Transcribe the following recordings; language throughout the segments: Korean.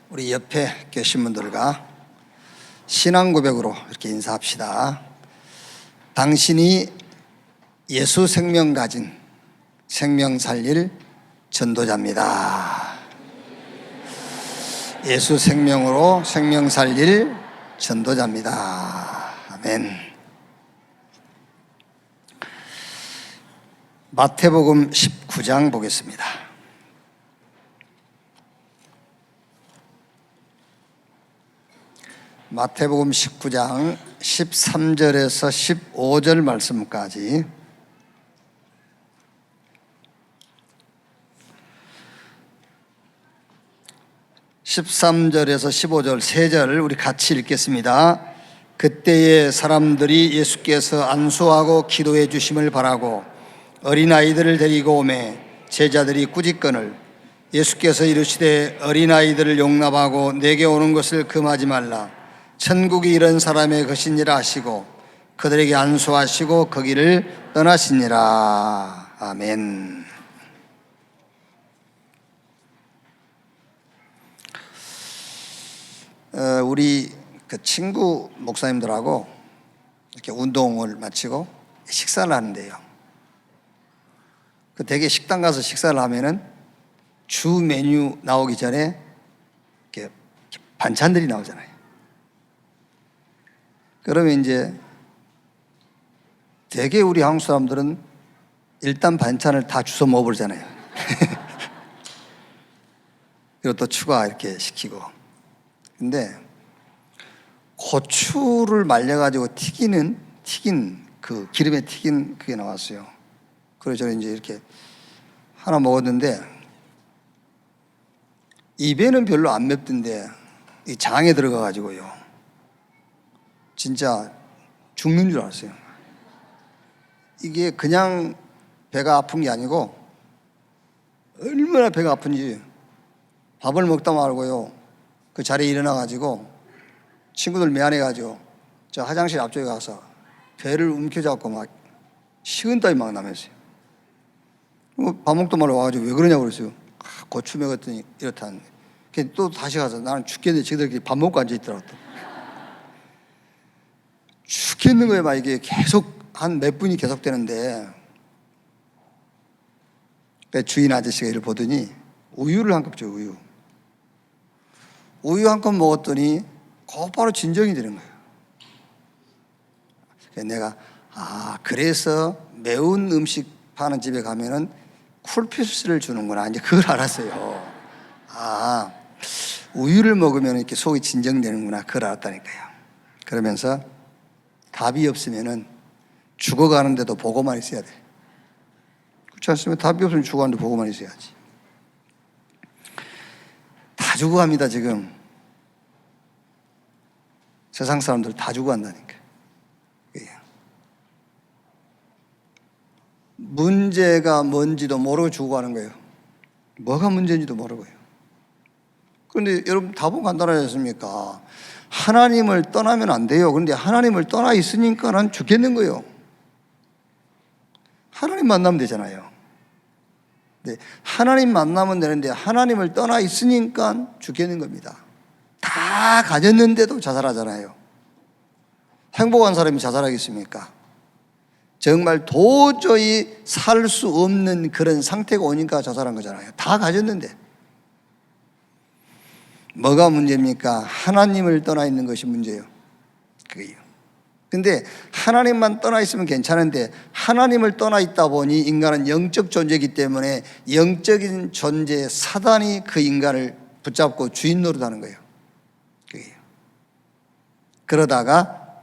우리 옆에 계신 분들과 신앙 고백으로 이렇게 인사합시다. 당신이 예수 생명 가진 생명 살릴 전도자입니다. 예수 생명으로 생명 살릴 전도자입니다. 아멘. 마태복음 19장 보겠습니다. 마태복음 19장 13절에서 15절 말씀까지 (13절에서 15절) 3절 우리 같이 읽겠습니다. 그때에 사람들이 예수께서 안수하고 기도해 주심을 바라고 어린아이들을 데리고 오매 제자들이 꾸짖거늘 예수께서 이르시되 어린아이들을 용납하고 내게 오는 것을 금하지 말라. 천국이 이런 사람의 것이니라 하시고 그들에게 안수하시고 거기를 떠나시니라. 아멘. 우리 그 친구 목사님들하고 이렇게 운동을 마치고 식사를 하는데요. 그 대개 식당 가서 식사를 하면은 주 메뉴 나오기 전에 이렇게 반찬들이 나오잖아요. 그러면 이제 대개 우리 한국 사람들은 일단 반찬을 다 주워 먹어버리잖아요. 그리고 또 추가 이렇게 시키고. 근데 고추를 말려가지고 튀긴 그 기름에 튀긴 그게 나왔어요. 그래서 저는 이제 이렇게 하나 먹었는데 입에는 별로 안 맵던데 이 장에 들어가가지고요. 진짜 죽는 줄 알았어요. 이게 그냥 배가 아픈 게 아니고 얼마나 배가 아픈지 밥을 먹다 말고요. 그 자리에 일어나가지고 친구들 미안해가지고 저 화장실 앞쪽에 가서 배를 움켜잡고 막 식은땀이 막 나면서요. 밥 먹다 말고 와가지고 왜 그러냐고 그랬어요. 고추 먹었더니 이렇다는데. 또 다시 가서 나는 죽겠는데 저희들끼리 밥 먹고 앉아있더라고. 죽겠는 거예요. 막 이게 계속 한 몇 분이 계속 되는데 주인 아저씨가 이를 보더니 우유를 한 컵 줘요. 우유 한 컵 먹었더니 곧바로 진정이 되는 거예요. 내가 그래서 매운 음식 파는 집에 가면은 쿨피스를 주는구나. 이제 그걸 알았어요. 우유를 먹으면 이렇게 속이 진정되는구나. 그걸 알았다니까요. 그러면서 답이 없으면은 죽어가는데도 보고만 있어야 돼. 그렇지 않습니까? 답이 없으면 죽어가는데 보고만 있어야지. 다 죽어갑니다, 지금. 세상 사람들 다 죽어간다니까. 문제가 뭔지도 모르고 죽어가는 거예요. 뭐가 문제인지도 모르고요. 그런데 여러분 답은 간단하지 않습니까? 하나님을 떠나면 안 돼요. 그런데 하나님을 떠나 있으니까는 죽겠는 거예요. 하나님 만나면 되잖아요. 근데 하나님 만나면 되는데 하나님을 떠나 있으니까 죽겠는 겁니다. 다 가졌는데도 자살하잖아요. 행복한 사람이 자살하겠습니까? 정말 도저히 살 수 없는 그런 상태가 오니까 자살한 거잖아요. 다 가졌는데. 뭐가 문제입니까? 하나님을 떠나 있는 것이 문제예요. 그게요. 근데 하나님만 떠나 있으면 괜찮은데 하나님을 떠나 있다 보니 인간은 영적 존재이기 때문에 영적인 존재 사단이 그 인간을 붙잡고 주인 노릇하는 거예요. 그게요. 그러다가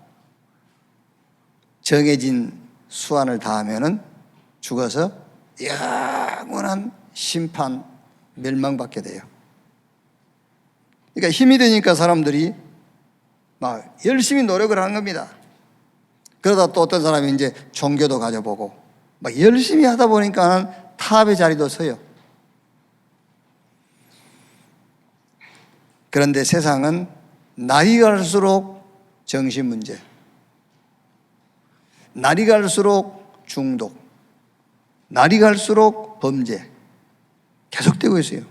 정해진 수완을 다하면은 죽어서 영원한 심판, 멸망받게 돼요. 그러니까 힘이 되니까 사람들이 막 열심히 노력을 하는 겁니다. 그러다 또 어떤 사람이 이제 종교도 가져보고 막 열심히 하다 보니까는 탑의 자리도 서요. 그런데 세상은 날이 갈수록 정신 문제, 날이 갈수록 중독, 날이 갈수록 범죄 계속되고 있어요.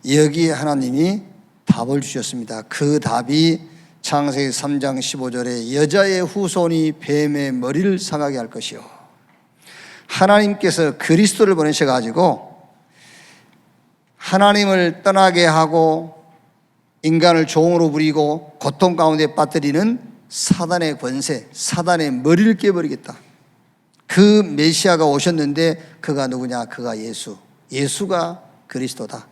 여기에 하나님이 답을 주셨습니다. 그 답이 창세기 3장 15절에 여자의 후손이 뱀의 머리를 상하게 할 것이요. 하나님께서 그리스도를 보내셔가지고 하나님을 떠나게 하고 인간을 종으로 부리고 고통 가운데 빠뜨리는 사단의 권세, 사단의 머리를 깨버리겠다. 그 메시아가 오셨는데 그가 누구냐? 그가 예수가 그리스도다.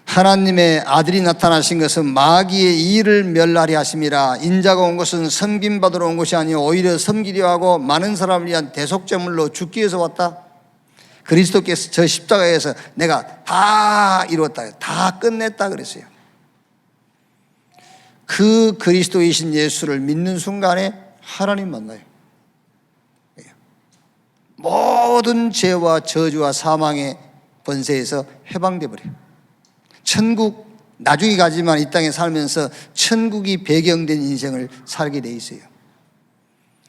하나님의 아들이 나타나신 것은 마귀의 일을 멸하리 하심이라. 인자가 온 것은 섬김받으러 온 것이 아니요 오히려 섬기려 하고 많은 사람을 위한 대속제물로 죽기 위해서 왔다. 그리스도께서 저 십자가에서 내가 다 이루었다, 다 끝냈다 그랬어요. 그 그리스도이신 예수를 믿는 순간에 하나님 만나요. 모든 죄와 저주와 사망의 권세에서 해방돼 버려요. 천국 나중에 가지만 이 땅에 살면서 천국이 배경된 인생을 살게 돼 있어요.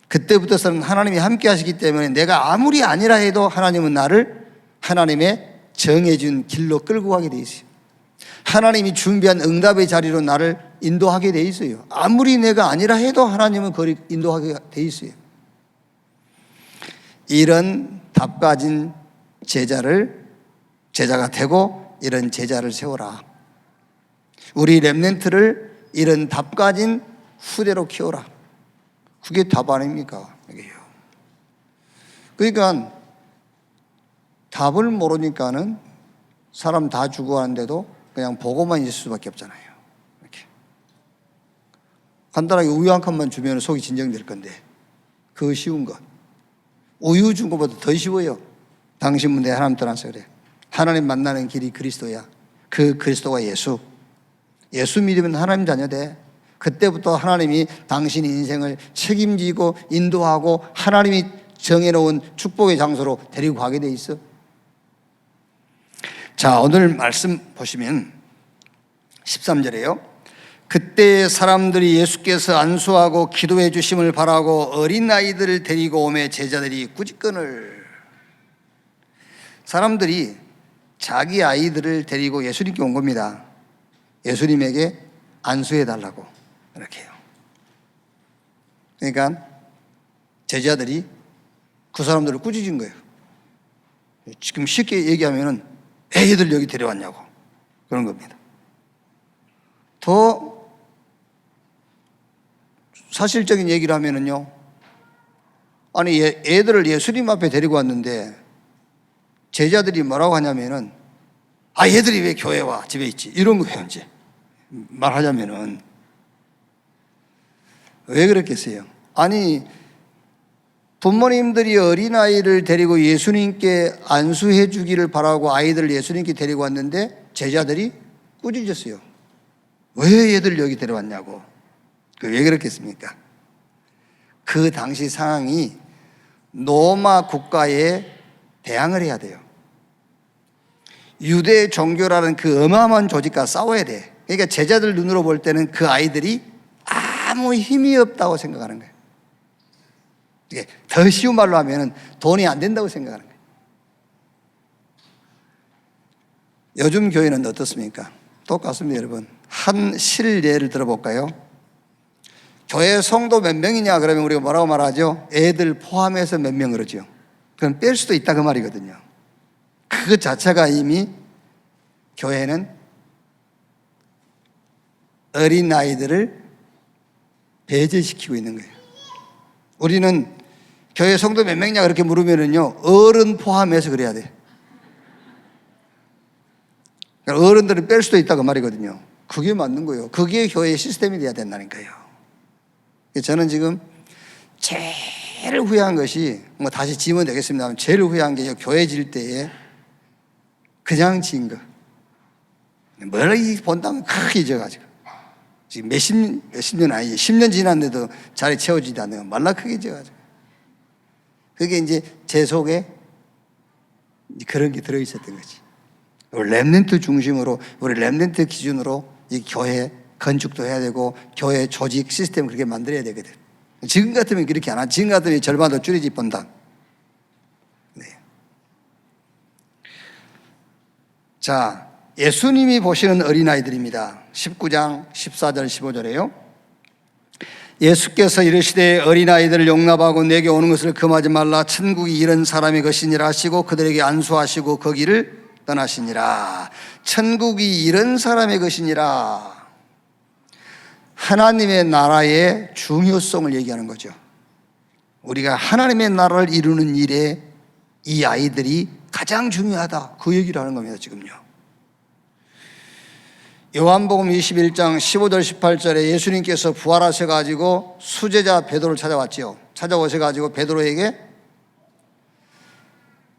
그때부터서는 하나님이 함께 하시기 때문에 내가 아무리 아니라 해도 하나님은 나를 하나님의 정해준 길로 끌고 가게 돼 있어요. 하나님이 준비한 응답의 자리로 나를 인도하게 돼 있어요. 아무리 내가 아니라 해도 하나님은 거기 인도하게 돼 있어요. 이런 답 가진 제자가 되고 이런 제자를 세워라. 우리 렘넌트를 이런 답 가진 후대로 키워라. 그게 답 아닙니까? 그러니까 답을 모르니까는 사람 다 죽어가는데도 그냥 보고만 있을 수밖에 없잖아요. 이렇게 간단하게 우유 한 컵만 주면 속이 진정될 건데 그거 쉬운 것. 우유 준 것보다 더 쉬워요. 당신 문제 하나님 떠나서 그래. 하나님 만나는 길이 그리스도야. 그 그리스도가 예수 믿으면 하나님 자녀 돼. 그때부터 하나님이 당신 인생을 책임지고 인도하고 하나님이 정해놓은 축복의 장소로 데리고 가게 돼 있어. 자, 오늘 말씀 보시면 13절에요. 그때 사람들이 예수께서 안수하고 기도해 주심을 바라고 어린아이들을 데리고 오매 제자들이 꾸짖거늘. 사람들이 자기 아이들을 데리고 예수님께 온 겁니다. 예수님에게 안수해 달라고 이렇게요. 그러니까 제자들이 그 사람들을 꾸짖은 거예요. 지금 쉽게 얘기하면은 애들 여기 데려왔냐고 그런 겁니다. 더 사실적인 얘기를 하면은요, 아니 애들을 예수님 앞에 데리고 왔는데 제자들이 뭐라고 하냐면은 얘들이 왜 교회 와? 집에 있지? 이런 거예요. 이제 말하자면은 왜 그랬겠어요? 아니 부모님들이 어린아이를 데리고 예수님께 안수해 주기를 바라고 아이들을 예수님께 데리고 왔는데 제자들이 꾸짖었어요. 왜 얘들 여기 데려왔냐고. 왜 그랬겠습니까? 그 당시 상황이 로마 국가에 대항을 해야 돼요. 유대 종교라는 그 어마어마한 조직과 싸워야 돼. 그러니까 제자들 눈으로 볼 때는 그 아이들이 아무 힘이 없다고 생각하는 거예요. 이게 더 쉬운 말로 하면 돈이 안 된다고 생각하는 거예요. 요즘 교회는 어떻습니까? 똑같습니다, 여러분. 한 실례를 들어볼까요? 교회 성도 몇 명이냐 그러면 우리가 뭐라고 말하죠? 애들 포함해서 몇 명 그러죠. 그럼 뺄 수도 있다 그 말이거든요. 그 자체가 이미 교회는 어린아이들을 배제시키고 있는 거예요. 우리는 교회 성도 몇 명이냐 그렇게 물으면은요, 어른 포함해서 그래야 돼. 그러니까 어른들을 뺄 수도 있다 그 말이거든요. 그게 맞는 거예요. 그게 교회의 시스템이 돼야 된다니까요. 저는 지금 제일 후회한 것이, 뭐 다시 지으면 되겠습니다만, 제일 후회한 게 교회 질 때에 그냥 지은 거. 멀리 본다면 크게 잊어가지고. 지금 몇십 년 아니지, 10년 지났는데도 자리 채워지지 않는 거 말라 크게 잊어가지고. 그게 이제 제 속에 그런 게 들어있었던 거지. 우리 렘넌트 중심으로, 우리 렘넌트 기준으로 이 교회 건축도 해야 되고 교회 조직 시스템을 그렇게 만들어야 되거든. 지금 같으면 그렇게 안 하지. 지금 같으면 절반 더 줄이지 본다. 네. 자, 예수님이 보시는 어린아이들입니다. 19장 14절 15절에요. 예수께서 이르시되 어린아이들을 용납하고 내게 오는 것을 금하지 말라. 천국이 이런 사람의 것이니라 하시고 그들에게 안수하시고 거기를 떠나시니라. 천국이 이런 사람의 것이니라. 하나님의 나라의 중요성을 얘기하는 거죠. 우리가 하나님의 나라를 이루는 일에 이 아이들이 가장 중요하다, 그 얘기를 하는 겁니다. 지금요. 요한복음 21장 15절 18절에 예수님께서 부활하셔가지고 수제자 베드로를 찾아왔지요. 찾아오셔가지고 베드로에게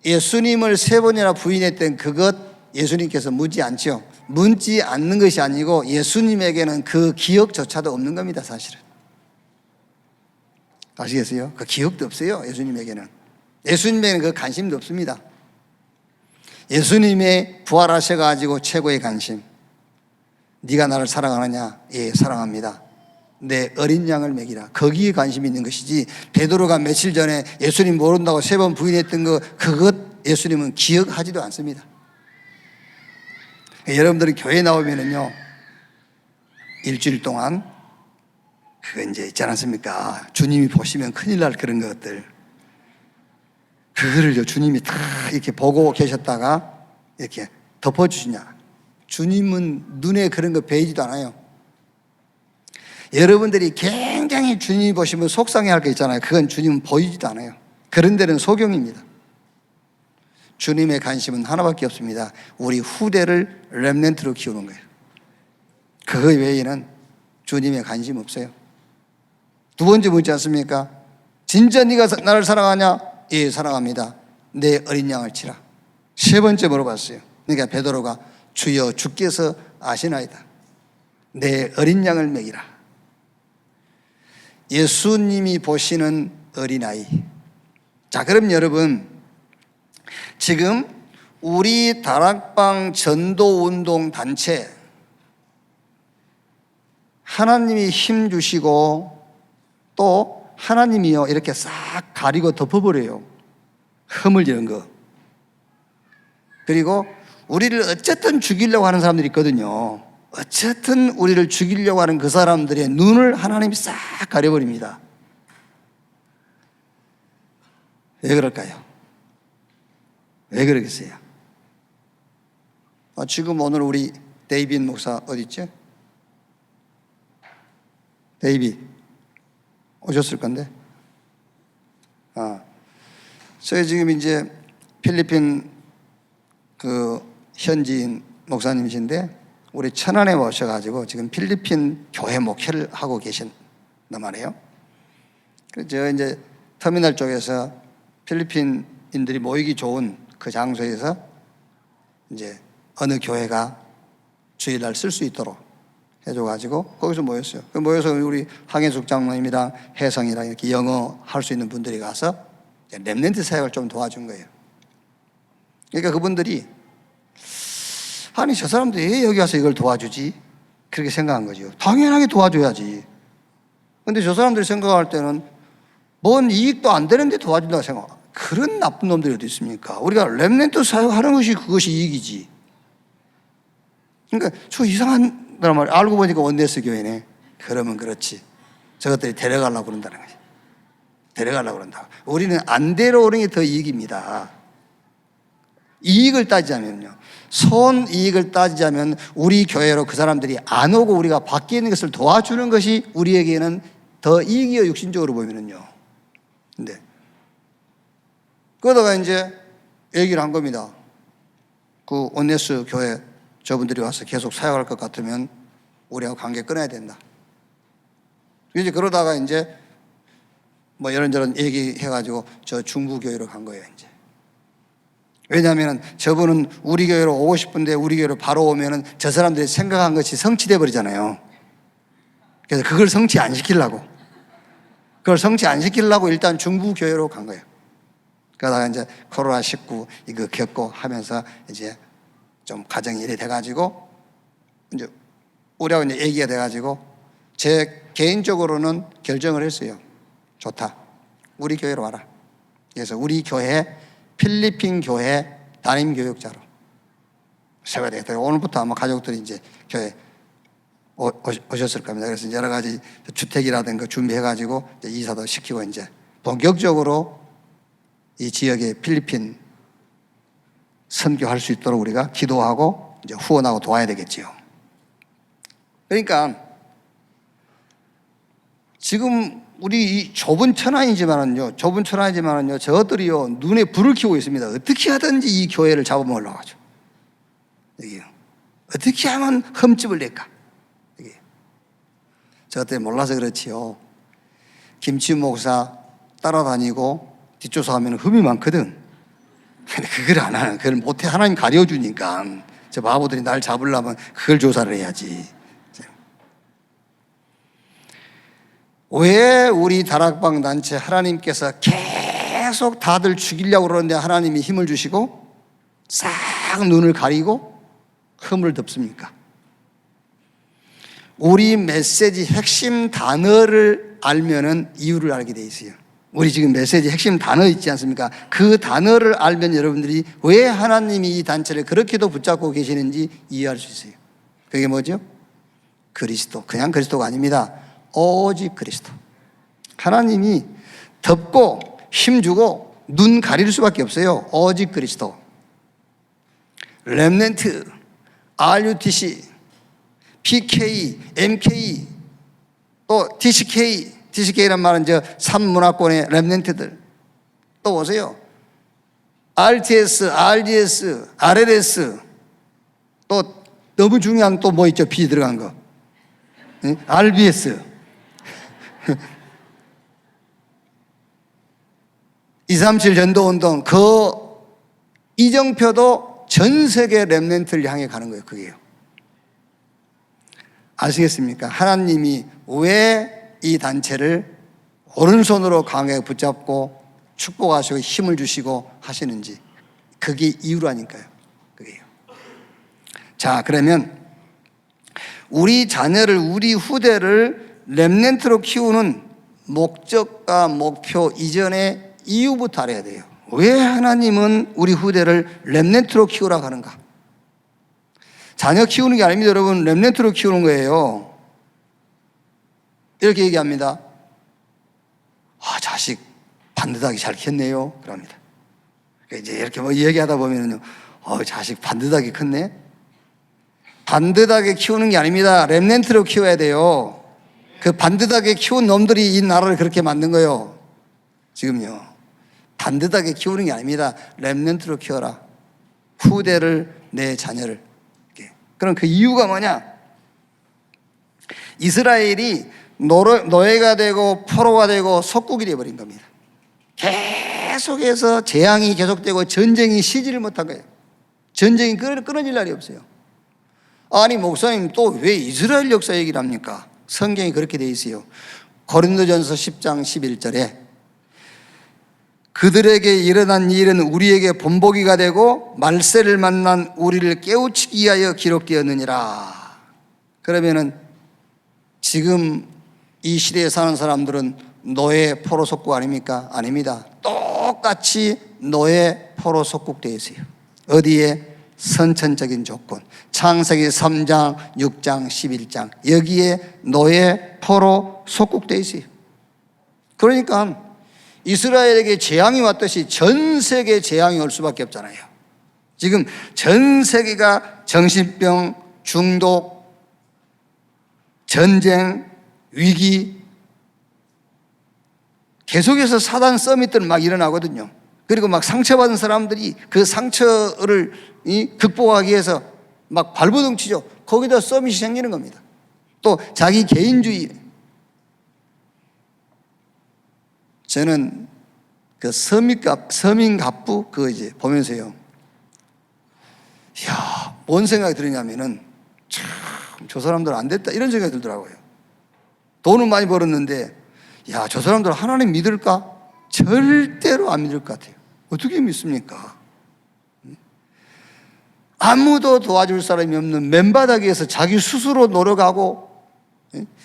예수님을 3번이나 부인했던 그것 예수님께서 묻지 않지요. 묻지 않는 것이 아니고 예수님에게는 그 기억조차도 없는 겁니다. 사실은 아시겠어요? 그 기억도 없어요. 예수님에게는 그 관심도 없습니다. 예수님의 부활하셔가지고 최고의 관심, 네가 나를 사랑하느냐? 예, 사랑합니다. 내 어린 양을 먹이라. 거기에 관심이 있는 것이지, 베드로가 며칠 전에 예수님 모른다고 3번 부인했던 그것 예수님은 기억하지도 않습니다. 여러분들이 교회 나오면은요, 일주일 동안 그거 이제 있지 않습니까? 주님이 보시면 큰일 날 그런 것들, 그거를 주님이 다 이렇게 보고 계셨다가 이렇게 덮어주시냐? 주님은 눈에 그런 거 베이지도 않아요. 여러분들이 굉장히 주님이 보시면 속상해할 거 있잖아요. 그건 주님은 보이지도 않아요. 그런 데는 소경입니다. 주님의 관심은 하나밖에 없습니다. 우리 후대를 렘넌트로 키우는 거예요. 그거 외에는 주님의 관심 없어요. 두 번째 묻지 않습니까? 진짜 네가 나를 사랑하냐? 예, 사랑합니다. 내 어린 양을 치라. 3번째 물어봤어요. 그러니까 베드로가 주여 주께서 아시나이다. 내 어린 양을 먹이라. 예수님이 보시는 어린아이. 자, 그럼 여러분, 지금 우리 다락방 전도운동 단체 하나님이 힘 주시고 또 하나님이요 이렇게 싹 가리고 덮어버려요. 허물 이런 거. 그리고 우리를 어쨌든 죽이려고 하는 사람들이 있거든요. 어쨌든 우리를 죽이려고 하는 그 사람들의 눈을 하나님이 싹 가려버립니다. 왜 그럴까요? 왜 그러겠어요? 지금 오늘 우리 데이빗 목사 어디 있지? 데이빗 오셨을 건데. 저희 지금 이제 필리핀 그 현지인 목사님이신데 우리 천안에 오셔가지고 지금 필리핀 교회 목회를 하고 계신단 말이에요. 그래서 이제 터미널 쪽에서 필리핀인들이 모이기 좋은 그 장소에서 이제 어느 교회가 주일날 쓸 수 있도록 해줘가지고 거기서 모였어요. 모여서 우리 황혜숙 장로님이랑 혜성이랑 이렇게 영어 할 수 있는 분들이 가서 렘넌트 사역을 좀 도와준 거예요. 그러니까 그분들이 아니 저 사람들이 왜 여기 와서 이걸 도와주지? 그렇게 생각한 거죠. 당연하게 도와줘야지. 근데 저 사람들이 생각할 때는 뭔 이익도 안 되는데 도와준다고 생각. 그런 나쁜 놈들이 어디 있습니까? 우리가 렘넌트 사역하는 것이 그것이 이익이지. 그러니까 저 이상한 사람 말 알고 보니까 원네스 교회네. 그러면 그렇지. 저것들이 데려가려고 그런다는 거지. 데려가려고 그런다. 우리는 안 데려오는 게 더 이익입니다. 이익을 따지자면요. 손이익을 따지자면 우리 교회로 그 사람들이 안 오고 우리가 밖에 있는 것을 도와주는 것이 우리에게는 더 이익이요, 육신적으로 보면은요. 근데 그러다가 이제 얘기를 한 겁니다. 그 온네스 교회 저분들이 와서 계속 사역할 것 같으면 우리하고 관계 끊어야 된다. 이제 그러다가 이제 뭐 이런저런 얘기해가지고 저 중부교회로 간 거예요, 이제. 왜냐하면 저분은 우리 교회로 오고 싶은데 우리 교회로 바로 오면은 저 사람들이 생각한 것이 성취돼 버리잖아요. 그래서 그걸 성취 안 시키려고. 일단 중부교회로 간 거예요. 그러다가 이제 코로나19 이거 겪고 하면서 이제 좀 가정이 이래 돼가지고 이제 우리하고 이제 얘기가 돼가지고 제 개인적으로는 결정을 했어요. 좋다. 우리 교회로 와라. 그래서 우리 교회 필리핀 교회 담임 교육자로 세워야 되겠다. 오늘부터 아마 가족들이 이제 교회 오셨을 겁니다. 그래서 여러 가지 주택이라든가 준비해가지고 이제 이사도 시키고 이제 본격적으로 이 지역의 필리핀 선교할 수 있도록 우리가 기도하고 이제 후원하고 도와야 되겠지요. 그러니까 지금 우리 이 좁은 천안이지만은요, 저것들이요 눈에 불을 켜고 있습니다. 어떻게 하든지 이 교회를 잡아먹으려고 하죠. 여기요. 어떻게 하면 흠집을 낼까? 여기. 저것들이 몰라서 그렇지요. 김치 목사 따라다니고 뒷조사하면 흠이 많거든. 근데 그걸 안 하는, 그걸 못해. 하나님 가려주니까. 저 바보들이 날 잡으려면 그걸 조사를 해야지. 왜 우리 다락방 단체 하나님께서 계속 다들 죽이려고 그러는데 하나님이 힘을 주시고 싹 눈을 가리고 흠을 덮습니까? 우리 메시지 핵심 단어를 알면은 이유를 알게 돼 있어요. 우리 지금 메시지 핵심 단어 있지 않습니까? 그 단어를 알면 여러분들이 왜 하나님이 이 단체를 그렇게도 붙잡고 계시는지 이해할 수 있어요. 그게 뭐죠? 그리스도. 그냥 그리스도가 아닙니다. 오직 그리스도. 하나님이 덮고 힘주고 눈 가릴 수밖에 없어요. 오직 그리스도. 렘넌트, RUTC, PK, MK, 또 DCK란 말은 저 삼문화권의 렘넌트들. 또 보세요. RTS, RDS, RLS, 또 너무 중요한 또 뭐 있죠? B 들어간 거. RBS. 237 전도운동, 그 이정표도 전 세계 렘넌트를 향해 가는 거예요. 그게요. 아시겠습니까? 하나님이 왜 이 단체를 오른손으로 강하게 붙잡고 축복하시고 힘을 주시고 하시는지, 그게 이유라니까요. 그게요. 자, 그러면 우리 자녀를, 우리 후대를 렘넌트로 키우는 목적과 목표 이전에 이유부터 알아야 돼요. 왜 하나님은 우리 후대를 렘넌트로 키우라고 하는가? 자녀 키우는 게 아닙니다, 여러분. 렘넌트로 키우는 거예요. 이렇게 얘기합니다. 아, 자식 반듯하게 잘 컸네요. 그럽니다. 이제 이렇게 뭐 얘기하다 보면은요, 자식 반듯하게 컸네. 반듯하게 키우는 게 아닙니다. 렘넌트로 키워야 돼요. 그 반듯하게 키운 놈들이 이 나라를 그렇게 만든 거예요. 지금요. 반듯하게 키우는 게 아닙니다. 렘넌트로 키워라. 후대를, 내 자녀를. 그럼 그 이유가 뭐냐? 이스라엘이 노예가 되고 포로가 되고 속국이 되어버린 겁니다. 계속해서 재앙이 계속되고 전쟁이 쉬지를 못한 거예요. 전쟁이 끊어질 날이 없어요. 아니, 목사님 또 왜 이스라엘 역사 얘기를 합니까? 성경이 그렇게 돼 있어요. 고린도전서 10장 11절에 그들에게 일어난 일은 우리에게 본보기가 되고 말세를 만난 우리를 깨우치기 위하여 기록되었느니라. 그러면은 지금 이 시대에 사는 사람들은 노예 포로 속국 아닙니까? 아닙니다. 똑같이 노예 포로 속국되어 있어요. 어디에? 선천적인 조건. 창세기 3장, 6장, 11장. 여기에 노예 포로 속국되어 있어요. 그러니까 이스라엘에게 재앙이 왔듯이 전 세계에 재앙이 올 수밖에 없잖아요. 지금 전 세계가 정신병, 중독, 전쟁, 위기, 계속해서 사단 서밋들 막 일어나거든요. 그리고 막 상처받은 사람들이 그 상처를 극복하기 위해서 막 발버둥 치죠. 거기다 서밋이 생기는 겁니다. 또 자기 개인주의. 저는 그 서민갑부 그거 이제 보면서요, 이야, 뭔 생각이 드느냐면은 참 저 사람들 안 됐다 이런 생각이 들더라고요. 돈은 많이 벌었는데 야, 저 사람들 하나님 믿을까? 절대로 안 믿을 것 같아요. 어떻게 믿습니까? 아무도 도와줄 사람이 없는 맨바닥에서 자기 스스로 노력하고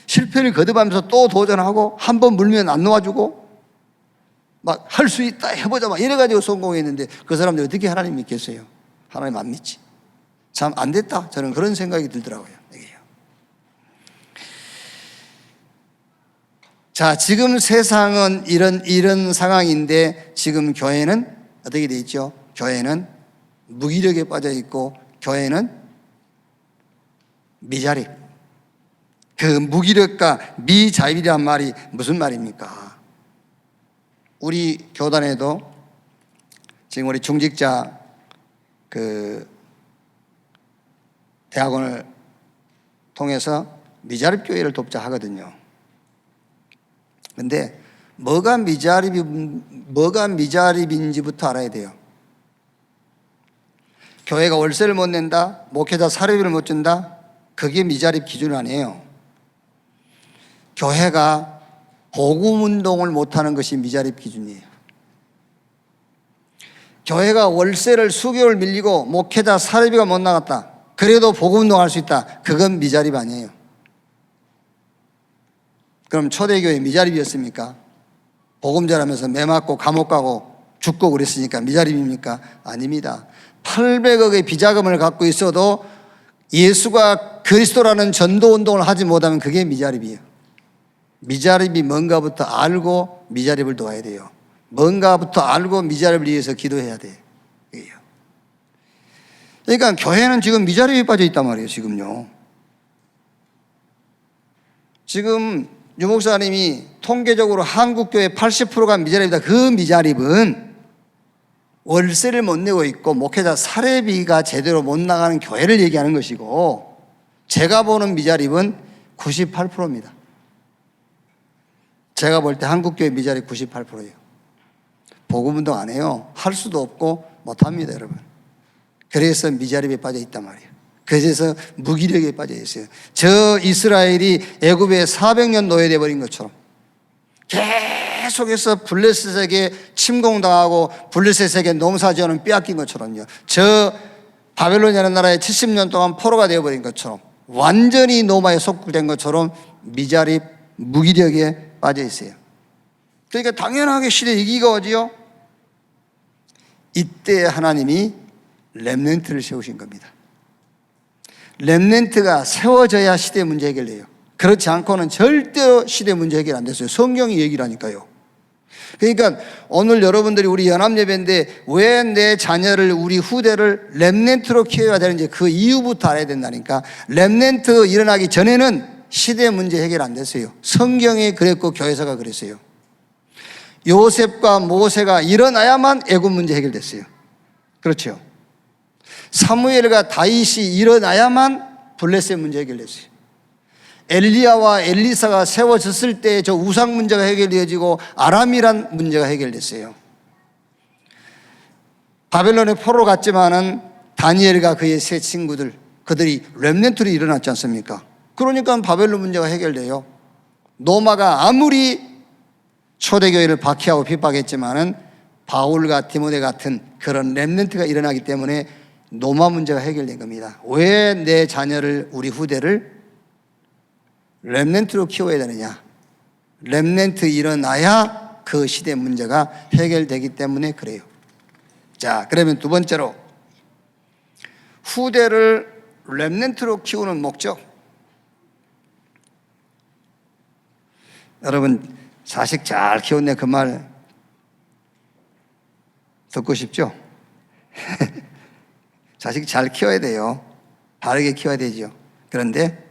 실패를 거듭하면서 또 도전하고 한 번 물면 안 놓아주고 막 할 수 있다 해보자 막 이래가지고 성공했는데 그 사람들 어떻게 하나님 믿겠어요? 하나님 안 믿지. 참 안 됐다. 저는 그런 생각이 들더라고요. 자, 지금 세상은 이런 상황인데 지금 교회는 어떻게 돼 있죠? 교회는 무기력에 빠져 있고 교회는 미자립. 그 무기력과 미자립이란 말이 무슨 말입니까? 우리 교단에도 지금 우리 중직자 대학원을 통해서 미자립 교회를 돕자 하거든요. 근데 뭐가 미자립인지부터 알아야 돼요. 교회가 월세를 못 낸다, 목회자 사례비를 못 준다, 그게 미자립 기준 아니에요. 교회가 복음 운동을 못하는 것이 미자립 기준이에요. 교회가 월세를 수개월 밀리고 목회자 사례비가 못 나갔다, 그래도 복음 운동할 수 있다, 그건 미자립 아니에요. 그럼 초대교회 미자립이었습니까? 복음 전하면서 매 맞고 감옥 가고 죽고 그랬으니까 미자립입니까? 아닙니다. 800억의 비자금을 갖고 있어도 예수가 그리스도라는 전도 운동을 하지 못하면 그게 미자립이에요. 미자립이 뭔가부터 알고 미자립을 도와야 돼요. 뭔가부터 알고 미자립을 위해서 기도해야 돼요. 그러니까 교회는 지금 미자립에 빠져 있단 말이에요. 지금요. 지금 유 목사님이 통계적으로 한국교회 80%가 미자립이다. 그 미자립은 월세를 못 내고 있고 목회자 사례비가 제대로 못 나가는 교회를 얘기하는 것이고, 제가 보는 미자립은 98%입니다. 제가 볼 때 한국교회 미자립 98%예요. 복음운동 안 해요. 할 수도 없고 못합니다, 여러분. 그래서 미자립에 빠져 있단 말이에요. 그래서 무기력에 빠져 있어요. 저 이스라엘이 애굽에 400년 노예돼 버린 것처럼 계속해서 블레셋에게 침공당하고 블레셋에게 농사지어는 빼앗긴 것처럼요. 저 바벨론이라는 나라에 70년 동안 포로가 되어버린 것처럼 완전히 노마에 속국된 것처럼 미자립, 무기력에 빠져 있어요. 그러니까 당연하게 시대 위기가 오지요. 이때 하나님이 렘넌트를 세우신 겁니다. 렘넌트가 세워져야 시대 문제 해결돼요. 그렇지 않고는 절대로 시대 문제 해결 안 됐어요. 성경이 얘기를 하니까요. 그러니까 오늘 여러분들이 우리 연합예배인데 왜 내 자녀를, 우리 후대를 렘넌트로 키워야 되는지 그 이유부터 알아야 된다니까. 렘넌트 일어나기 전에는 시대 문제 해결 안 됐어요. 성경이 그랬고 교회사가 그랬어요. 요셉과 모세가 일어나야만 애굽 문제 해결됐어요. 그렇죠. 사무엘과 다윗이 일어나야만 블레셋 문제 해결됐어요. 엘리야와 엘리사가 세워졌을 때 저 우상 문제가 해결되어지고 아람이란 문제가 해결됐어요. 바벨론에 포로 갔지만은 다니엘과 그의 세 친구들, 그들이 렘넌트로 일어났지 않습니까? 그러니까 바벨론 문제가 해결돼요. 노마가 아무리 초대교회를 박해하고 핍박했지만은 바울과 디모데 같은 그런 렘넌트가 일어나기 때문에 노마 문제가 해결된 겁니다. 왜 내 자녀를, 우리 후대를 렘넌트로 키워야 되느냐? 렘넌트 일어나야 그 시대 문제가 해결되기 때문에 그래요. 자, 그러면 두 번째로 후대를 렘넌트로 키우는 목적. 여러분 자식 잘 키웠네 그 말 듣고 싶죠? 자식 잘 키워야 돼요. 바르게 키워야 되죠. 그런데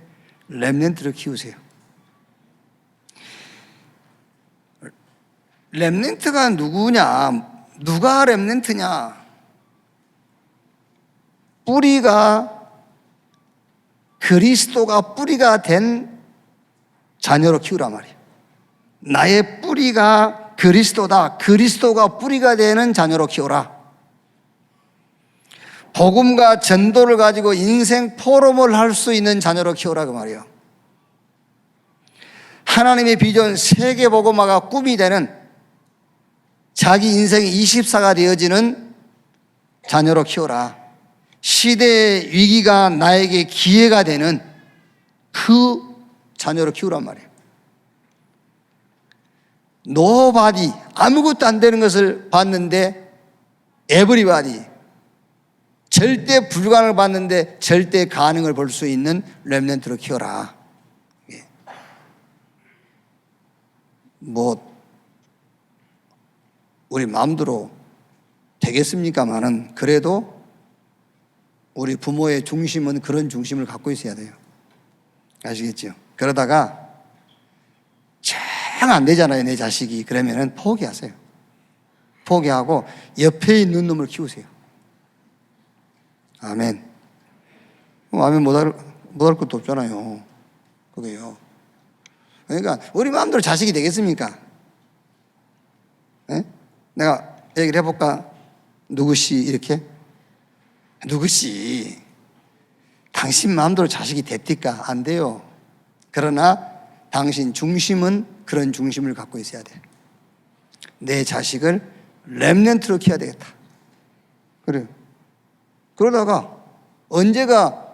렘넌트를 키우세요. 렘넌트가 누구냐? 누가 렘넌트냐? 뿌리가, 그리스도가 뿌리가 된 자녀로 키우란 말이에요. 나의 뿌리가 그리스도다. 그리스도가 뿌리가 되는 자녀로 키워라. 복음과 전도를 가지고 인생 포럼을 할 수 있는 자녀로 키워라 그 말이에요. 하나님의 비전 세계 복음화가 꿈이 되는, 자기 인생의 24가 되어지는 자녀로 키워라. 시대의 위기가 나에게 기회가 되는 그 자녀로 키우란 말이에요. 노바디, 아무것도 안 되는 것을 봤는데 에브리바디, 절대 불가능을 봤는데 절대 가능을 볼 수 있는 렘넌트로 키워라. 예. 뭐 우리 마음대로 되겠습니까마는 그래도 우리 부모의 중심은 그런 중심을 갖고 있어야 돼요. 아시겠죠? 그러다가 정 안 되잖아요, 내 자식이. 그러면은 포기하세요. 포기하고 옆에 있는 놈을 키우세요. 아멘. 아멘 못할 것도 없잖아요. 그게요. 그러니까 우리 마음대로 자식이 되겠습니까? 네? 내가 얘기를 해볼까? 누구씨 이렇게? 누구씨? 당신 마음대로 자식이 됩니까? 안 돼요. 그러나 당신 중심은 그런 중심을 갖고 있어야 돼. 내 자식을 렘넌트로 키워야 되겠다. 그래요. 그러다가 언제가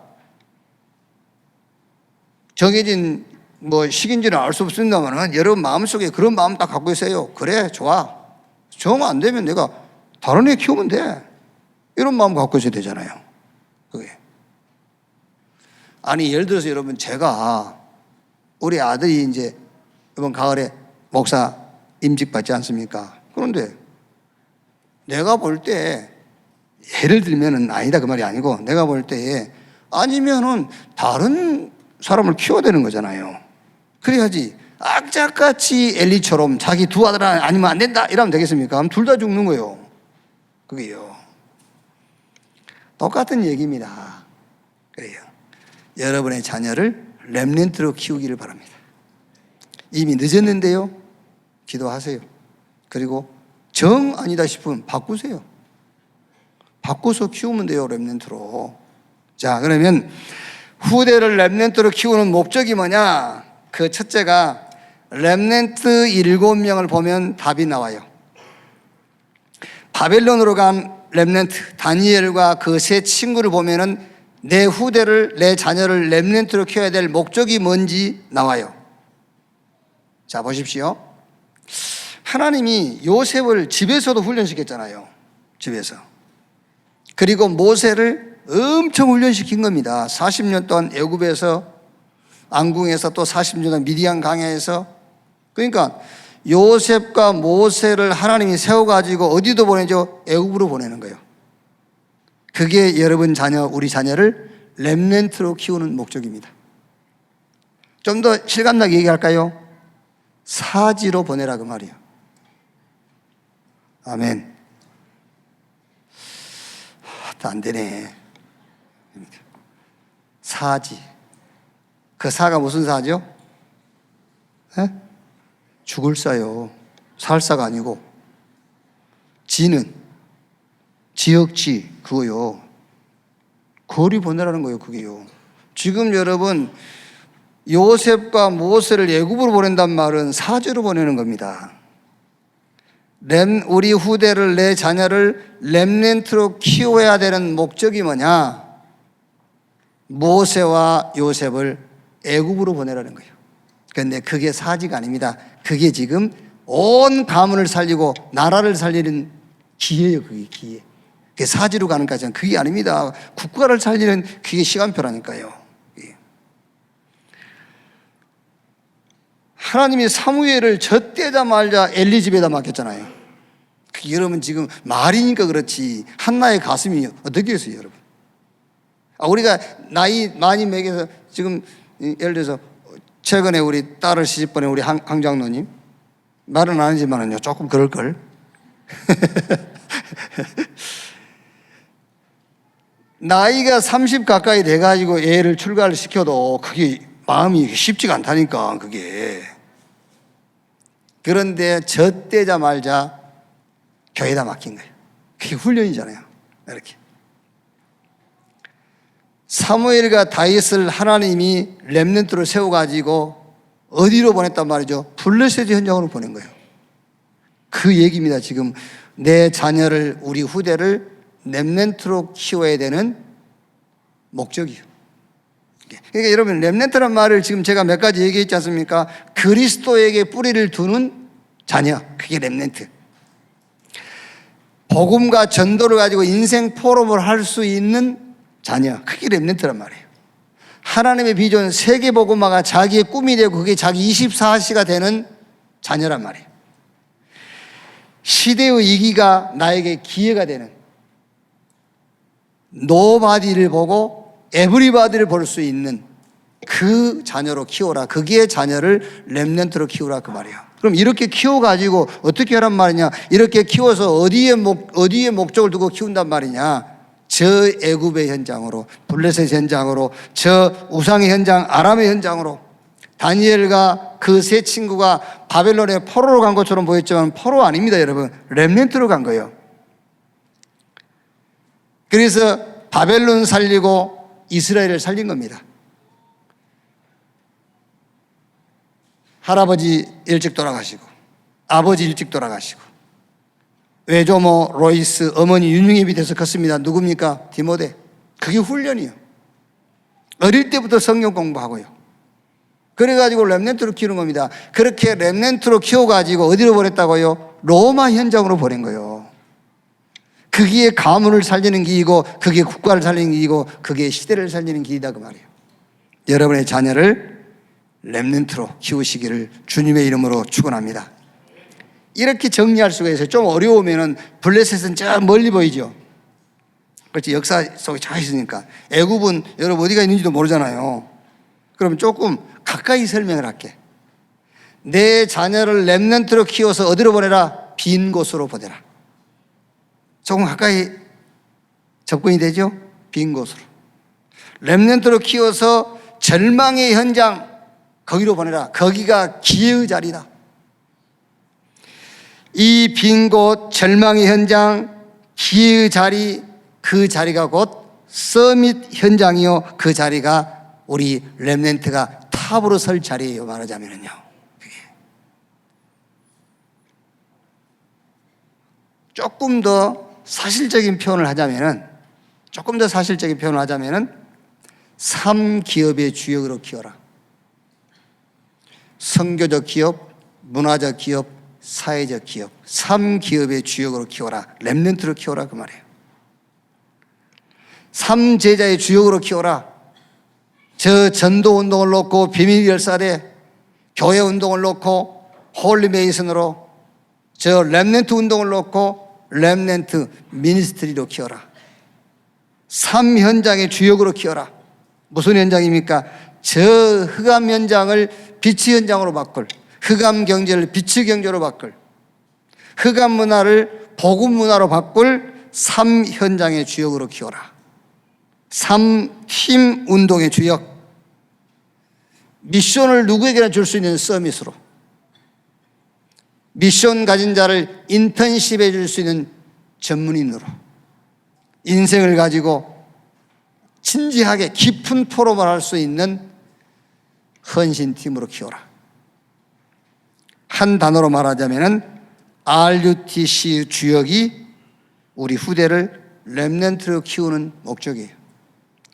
정해진 뭐 시기인지는 알 수 없습니다만 여러분 마음속에 그런 마음 딱 갖고 있어요. 그래, 좋아. 정 안 되면 내가 다른 애 키우면 돼. 이런 마음 갖고 있어야 되잖아요. 그게. 아니, 예를 들어서 여러분, 제가 우리 아들이 이제 이번 가을에 목사 임직 받지 않습니까? 그런데 내가 볼 때 예를 들면은 아니다 그 말이 아니고 내가 볼 때 아니면은 다른 사람을 키워야 되는 거잖아요. 그래야지 악착같이 엘리처럼 자기 두 아들 아니면 안 된다 이러면 되겠습니까? 그럼 둘 다 죽는 거예요. 그게요. 똑같은 얘기입니다. 그래요. 여러분의 자녀를 렘넌트로 키우기를 바랍니다. 이미 늦었는데요. 기도하세요. 그리고 정 아니다 싶으면 바꾸세요. 바꿔서 키우면 돼요, 렘넌트로. 자, 그러면 후대를 렘넌트로 키우는 목적이 뭐냐? 그 첫째가 렘넌트 7명을 보면 답이 나와요. 바벨론으로 간 렘넌트 다니엘과 그 세 친구를 보면은 내 후대를, 내 자녀를 렘넌트로 키워야 될 목적이 뭔지 나와요. 자, 보십시오. 하나님이 요셉을 집에서도 훈련시켰잖아요. 집에서. 그리고 모세를 엄청 훈련시킨 겁니다. 40년 동안 애굽에서, 앙궁에서, 또 40년 동안 미디안 강야에서. 그러니까 요셉과 모세를 하나님이 세워가지고 어디도 보내죠? 애굽으로 보내는 거예요. 그게 여러분 자녀, 우리 자녀를 렘넌트로 키우는 목적입니다. 좀 더 실감나게 얘기할까요? 사지로 보내라 그 말이에요. 아멘. 안 되네. 사지. 그 사가 무슨 사죠? 에? 죽을 사요. 살 사가 아니고. 지는 지역지 그거요. 거리 보내라는 거예요. 그게요. 지금 여러분 요셉과 모세를 애굽으로 보낸단 말은 사지로 보내는 겁니다. 우리 후대를, 내 자녀를 렘넌트로 키워야 되는 목적이 뭐냐? 모세와 요셉을 애굽으로 보내라는 거예요. 그런데 그게 사지가 아닙니다. 그게 지금 온 가문을 살리고 나라를 살리는 기회예요. 그게 기회. 그게 사지로 가는 까지는 그게 아닙니다. 국가를 살리는 그게 시간표라니까요. 하나님이 사무엘을 젖대자마자 엘리 집에다 맡겼잖아요. 여러분 지금 말이니까 그렇지 한나의 가슴이 어떻게 했어요, 여러분? 우리가 나이 많이 먹여서 지금 예를 들어서 최근에 우리 딸을 시집보낸 우리 황 장로님 말은 안 하지만은요 조금 그럴걸. 나이가 30 가까이 돼가지고 애를 출가를 시켜도 그게 마음이 쉽지가 않다니까 그게. 그런데 젖대자마자 교회에다 맡긴 거예요. 그게 훈련이잖아요. 이렇게. 사무엘과 다윗을 하나님이 렘넌트로 세워가지고 어디로 보냈단 말이죠? 블레셋 현장으로 보낸 거예요. 그 얘기입니다. 지금 내 자녀를, 우리 후대를 렘넌트로 키워야 되는 목적이에요. 그러니까 여러분 렘넌트란 말을 지금 제가 몇 가지 얘기했지 않습니까? 그리스도에게 뿌리를 두는 자녀, 그게 렘넌트. 복음과 전도를 가지고 인생 포럼을 할 수 있는 자녀, 그게 렘넌트란 말이에요. 하나님의 비전, 세계 복음화가 자기의 꿈이 되고 그게 자기 24시가 되는 자녀란 말이에요. 시대의 위기가 나에게 기회가 되는, 노바디를 보고 에브리바디를 볼 수 있는 그 자녀로 키워라. 그게 자녀를 렘넌트로 키우라 그 말이에요. 그럼 이렇게 키워가지고 어떻게 하란 말이냐? 이렇게 키워서 어디에 목적을 두고 키운단 말이냐? 저 애굽의 현장으로, 블레셋 현장으로, 저 우상의 현장, 아람의 현장으로. 다니엘과 그 세 친구가 바벨론에 포로로 간 것처럼 보였지만 포로 아닙니다, 여러분. 렘넌트로 간 거예요. 그래서 바벨론 살리고 이스라엘을 살린 겁니다. 할아버지 일찍 돌아가시고 아버지 일찍 돌아가시고 외조모 로이스, 어머니 윤영입이 돼서 컸습니다. 누굽니까? 디모데. 그게 훈련이에요. 어릴 때부터 성경 공부하고요. 그래가지고 렘넌트로 키우는 겁니다. 그렇게 렘넌트로 키워가지고 어디로 보냈다고요? 로마 현장으로 보낸 거예요. 그게 가문을 살리는 길이고 그게 국가를 살리는 길이고 그게 시대를 살리는 길이다 그 말이에요. 여러분의 자녀를 렘넌트로 키우시기를 주님의 이름으로 축원합니다. 이렇게 정리할 수가 있어요. 좀 어려우면은 블레셋은 저 멀리 보이죠. 그렇지, 역사 속에 잘 있으니까. 애굽은 여러분 어디가 있는지도 모르잖아요. 그럼 조금 가까이 설명을 할게. 내 자녀를 렘넌트로 키워서 어디로 보내라? 빈 곳으로 보내라. 조금 가까이 접근이 되죠? 빈 곳으로. 렘넌트로 키워서 절망의 현장, 거기로 보내라. 거기가 기회의 자리다. 이 빈 곳, 절망의 현장, 기회의 자리, 그 자리가 곧 서밋 현장이요. 그 자리가 우리 렘넌트가 탑으로 설 자리예요. 말하자면요. 조금 더 사실적인 표현을 하자면은, 삶 기업의 주역으로 키워라. 선교적 기업, 문화적 기업, 사회적 기업, 삶 기업의 주역으로 키워라. 렘넌트로 키워라 그 말이에요. 삶 제자의 주역으로 키워라. 저 전도 운동을 놓고 비밀 열사대, 교회 운동을 놓고 홀리 메이슨으로, 저 렘넌트 운동을 놓고 렘넌트 미니스트리로 키워라. 삶 현장의 주역으로 키워라. 무슨 현장입니까? 저 흑암 현장을 빛의 현장으로 바꿀, 흑암 경제를 빛의 경제로 바꿀, 흑암 문화를 복음 문화로 바꿀 삶 현장의 주역으로 키워라. 삶 팀 운동의 주역, 미션을 누구에게나 줄 수 있는 서밋으로, 미션 가진 자를 인턴십해 줄 수 있는 전문인으로, 인생을 가지고 진지하게 깊은 토론을 할 수 있는 헌신팀으로 키워라. 한 단어로 말하자면은 RUTC 주역이 우리 후대를 렘넌트로 키우는 목적이에요.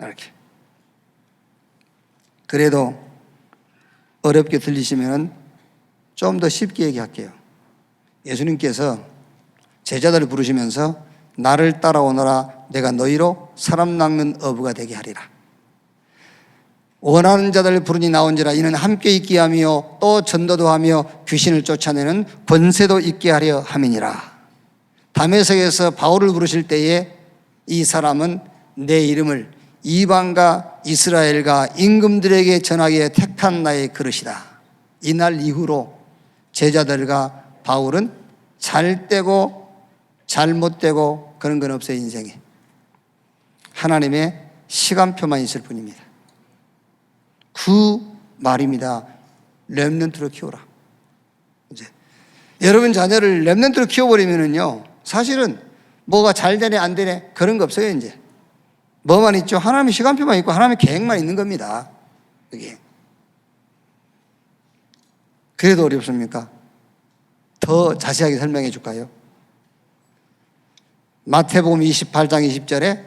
이렇게. 그래도 어렵게 들리시면은 좀 더 쉽게 얘기할게요. 예수님께서 제자들을 부르시면서 나를 따라오너라, 내가 너희로 사람 낚는 어부가 되게 하리라. 원하는 자들을 부르니 나온지라. 이는 함께 있게 하며 또 전도도 하며 귀신을 쫓아내는 권세도 있게 하려 함이니라. 다메섹에서 바울을 부르실 때에 이 사람은 내 이름을 이방과 이스라엘과 임금들에게 전하기에 택한 나의 그릇이다. 이날 이후로 제자들과 바울은 잘 되고 잘못되고 그런 건 없어요. 인생에 하나님의 시간표만 있을 뿐입니다. 그 말입니다. 렘넌트로 키워라. 이제 여러분 자녀를 렘넌트로 키워버리면은요, 사실은 뭐가 잘 되네 안 되네 그런 거 없어요. 이제 뭐만 있죠? 하나님의 시간표만 있고 하나님의 계획만 있는 겁니다. 그게. 그래도 어렵습니까? 더 자세하게 설명해 줄까요? 마태복음 28장 20절에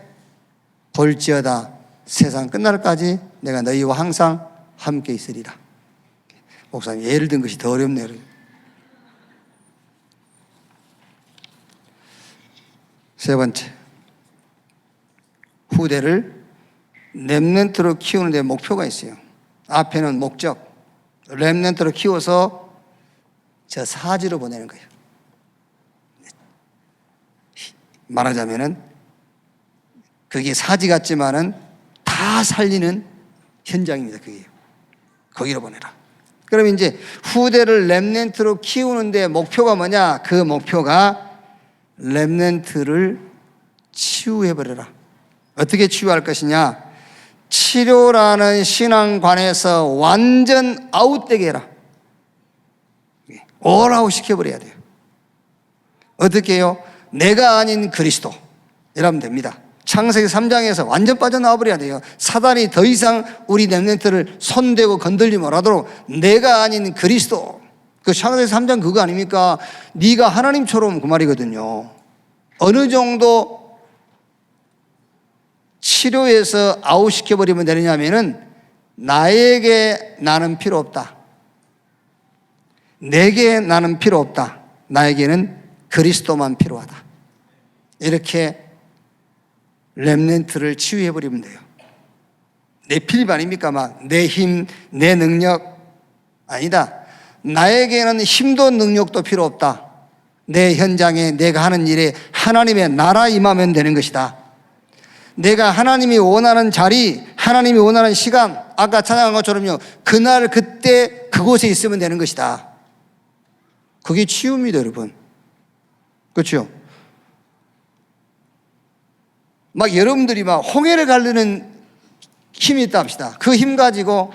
볼지어다 세상 끝날까지 내가 너희와 항상 함께 있으리라. 목사님, 예를 든 것이 더 어렵네요. 세 번째, 후대를 렘넌트로 키우는 데 목표가 있어요. 앞에는 목적, 렘넌트로 키워서 저 사지로 보내는 거예요. 말하자면은 그게 사지 같지만은 다 살리는 현장입니다. 그게 거기로 보내라. 그럼 이제 후대를 렘넌트로 키우는데 목표가 뭐냐? 그 목표가 렘넌트를 치유해버려라. 어떻게 치유할 것이냐? 치료라는 신앙관에서 완전 아웃되게 해라. 올아웃 시켜버려야 돼요. 어떻게 해요? 내가 아닌 그리스도 이러면 됩니다. 창세기 3장에서 완전 빠져나와 버려야 돼요. 사단이 더 이상 우리 렘넌트를 손대고 건들지 못하도록 내가 아닌 그리스도. 그 창세기 3장 그거 아닙니까? 네가 하나님처럼 그 말이거든요. 어느 정도 치료해서 아웃시켜버리면 되느냐면은 나에게 나는 필요 없다. 내게 나는 필요 없다. 나에게는 그리스도만 필요하다. 이렇게 렘넌트를 치유해버리면 돼요. 내 필립 아닙니까? 막 내 힘, 내 능력 아니다. 나에게는 힘도 능력도 필요 없다. 내 현장에 내가 하는 일에 하나님의 나라 임하면 되는 것이다. 내가 하나님이 원하는 자리, 하나님이 원하는 시간, 아까 찬양한 것처럼요, 그날 그때 그곳에 있으면 되는 것이다. 그게 치유입니다, 여러분. 그렇죠? 막 여러분들이 막 홍해를 가르는 힘이 있다 합시다. 그 힘 가지고